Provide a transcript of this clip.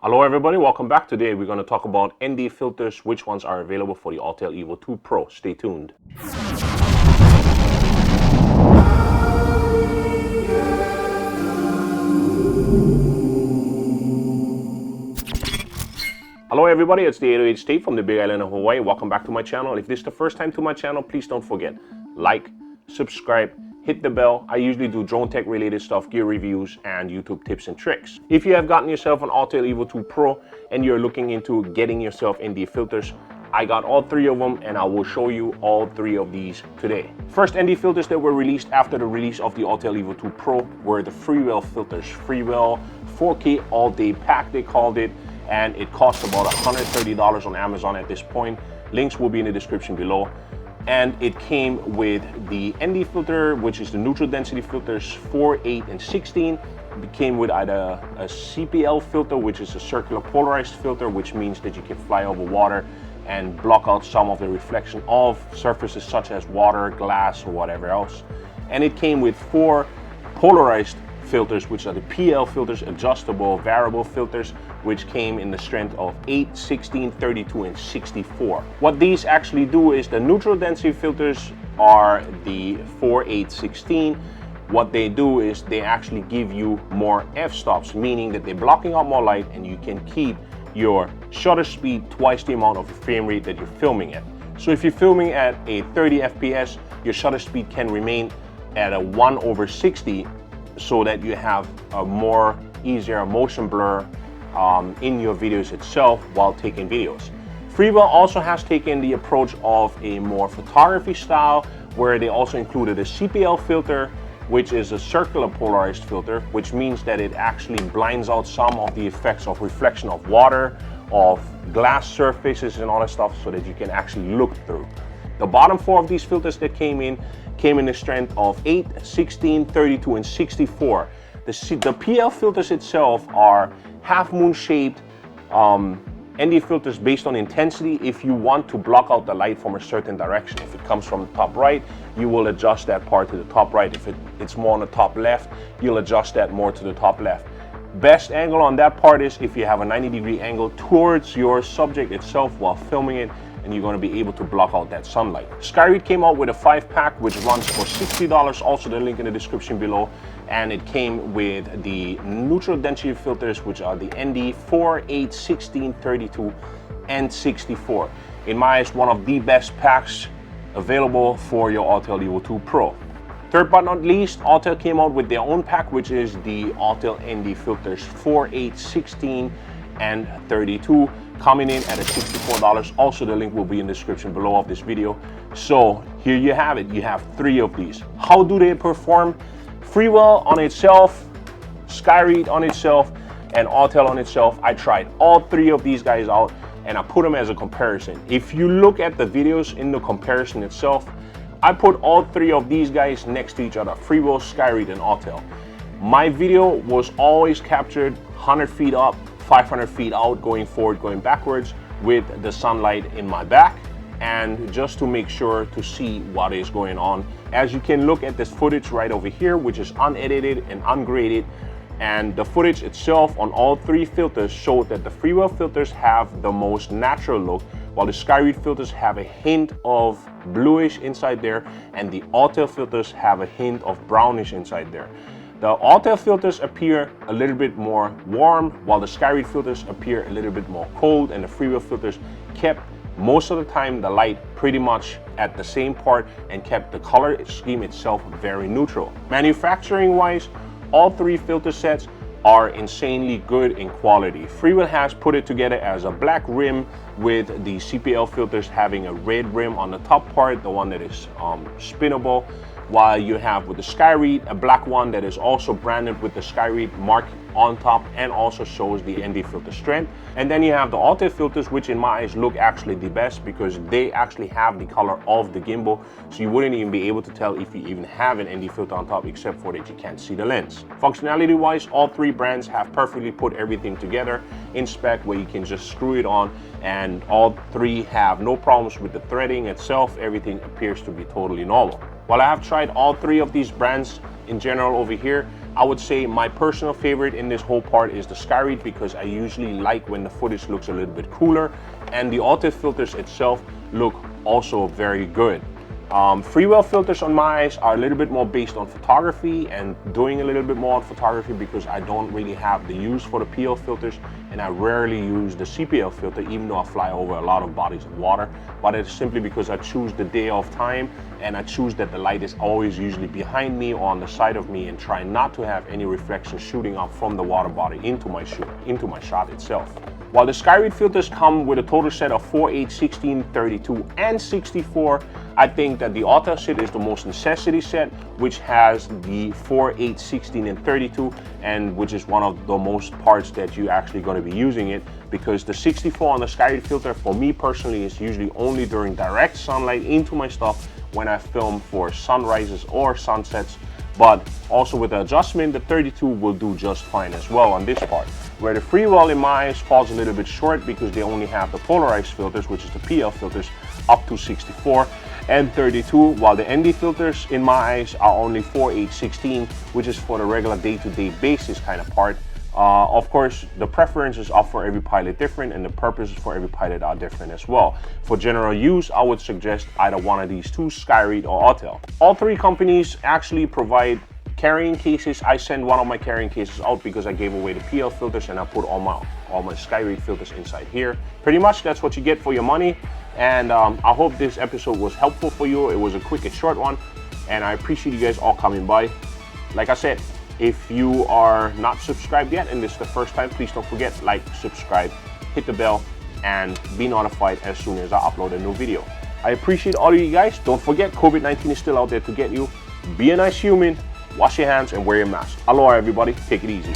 Hello everybody, welcome back. Today we're going to talk about ND filters, which ones are available for the Autel Evo 2 Pro. Stay tuned. Hello everybody, it's the 808 State from the Big Island of Hawaii. Welcome back to my channel. If this is the first time to my channel, please don't forget, like, subscribe, hit the bell. I usually do drone tech related stuff, gear reviews, and YouTube tips and tricks. If you have gotten yourself an Autel Evo 2 Pro and you're looking into getting yourself ND filters, I got all three of them and I will show you all three of these today. First ND filters that were released after the release of the Autel Evo 2 Pro were the Freewheel filters. Freewheel 4K all day pack they called it, and it costs about $130 on Amazon at this point. Links will be in the description below. And it came with the ND filter, which is the neutral density filters 4, 8, and 16. It came with either a CPL filter, which is a circular polarized filter, which means that you can fly over water and block out some of the reflection of surfaces such as water, glass, or whatever else. And it came with 4 polarized filters, which are the PL filters, adjustable variable filters, which came in the strength of 8, 16, 32, and 64. What these actually do is the neutral density filters are the 4, 8, 16. What they do is they actually give you more f-stops, meaning that they're blocking out more light and you can keep your shutter speed twice the amount of the frame rate that you're filming at. So if you're filming at a 30 FPS, your shutter speed can remain at a 1/60, so that you have a more easier motion blur in your videos itself while taking videos. Freewheel also has taken the approach of a more photography style, where they also included a CPL filter, which is a circular polarized filter, which means that it actually blinds out some of the effects of reflection of water, of glass surfaces and all that stuff, so that you can actually look through. The bottom 4 of these filters that came in the strength of 8, 16, 32, and 64. The PL filters itself are half moon shaped ND filters based on intensity. If you want to block out the light from a certain direction, if it comes from the top right, you will adjust that part to the top right. If it's more on the top left, you'll adjust that more to the top left. Best angle on that part is if you have a 90-degree angle towards your subject itself while filming it, and you're going to be able to block out that sunlight. Skyread came out with a 5-pack, which runs for $60. Also the link in the description below. And it came with the neutral density filters, which are the ND 4, 8, 16, 32, and 64. In my eyes, one of the best packs available for your Autel Evo 2 Pro. Third but not least, Autel came out with their own pack, which is the Autel ND filters 4, 8, 16, and 32, coming in at a $64. Also the link will be in the description below of this video. So here you have it, you have 3 of these. How do they perform? Freewheel on itself, Skyread on itself, and Autel on itself. I tried all 3 of these guys out and I put them as a comparison. If you look at the videos in the comparison itself, I put all 3 of these guys next to each other, Freewheel, Skyread, and Autel. My video was always captured 100 feet up, 500 feet out, going forward, going backwards, with the sunlight in my back, and just to make sure to see what is going on. As you can look at this footage right over here, which is unedited and ungraded, and the footage itself on all 3 filters showed that the Freewheel filters have the most natural look, while the Skyread filters have a hint of bluish inside there, and the Autel filters have a hint of brownish inside there. The Autel filters appear a little bit more warm, while the Skyread filters appear a little bit more cold, and the Freewheel filters kept most of the time the light pretty much at the same part and kept the color scheme itself very neutral. Manufacturing wise, all 3 filter sets are insanely good in quality. Freewheel has put it together as a black rim with the CPL filters having a red rim on the top part, the one that is spinnable, while you have with the Skyread a black one that is also branded with the Skyread mark on top and also shows the ND filter strength. And then you have the Autel filters, which in my eyes look actually the best because they actually have the color of the gimbal, so you wouldn't even be able to tell if you even have an ND filter on top, except for that you can't see the lens. Functionality wise, all 3 brands have perfectly put everything together in spec where you can just screw it on, and all 3 have no problems with the threading itself. Everything appears to be totally normal. While I have tried all 3 of these brands in general over here, I would say my personal favorite in this whole part is the Skyread, because I usually like when the footage looks a little bit cooler, and the Autel filters itself look also very good. Freewheel filters on my eyes are a little bit more based on photography and doing a little bit more on photography, because I don't really have the use for the PL filters, and I rarely use the CPL filter, even though I fly over a lot of bodies of water. But it's simply because I choose the day of time, and I choose that the light is always usually behind me or on the side of me, and try not to have any reflection shooting up from the water body into my shot itself. While the Skyread filters come with a total set of 4, 8, 16, 32, and 64, I think that the Autel set is the most necessity set, which has the 4, 8, 16, and 32, and which is one of the most parts that you actually going to be using it, because the 64 on the Skyread filter for me personally is usually only during direct sunlight into my stuff when I film for sunrises or sunsets. But also with the adjustment, the 32 will do just fine as well on this part. Where the Freewheel in my eyes falls a little bit short, because they only have the polarized filters, which is the PL filters, up to 64 and 32, while the ND filters in my eyes are only 4, 8, 16, which is for the regular day-to-day basis kind of part. Of course, the preferences are for every pilot different, and the purposes for every pilot are different as well. For general use, I would suggest either one of these two, Skyread or Autel. All three companies actually provide carrying cases. I send one of my carrying cases out because I gave away the PL filters, and I put all my Skyread filters inside here. Pretty much that's what you get for your money. And I hope this episode was helpful for you. It was a quick and short one, and I appreciate you guys all coming by. Like I said, if you are not subscribed yet and this is the first time, please don't forget, like, subscribe, hit the bell, and be notified as soon as I upload a new video. I appreciate all of you guys. Don't forget, COVID-19 is still out there to get you. Be a nice human, wash your hands, and wear your mask. Aloha everybody, take it easy.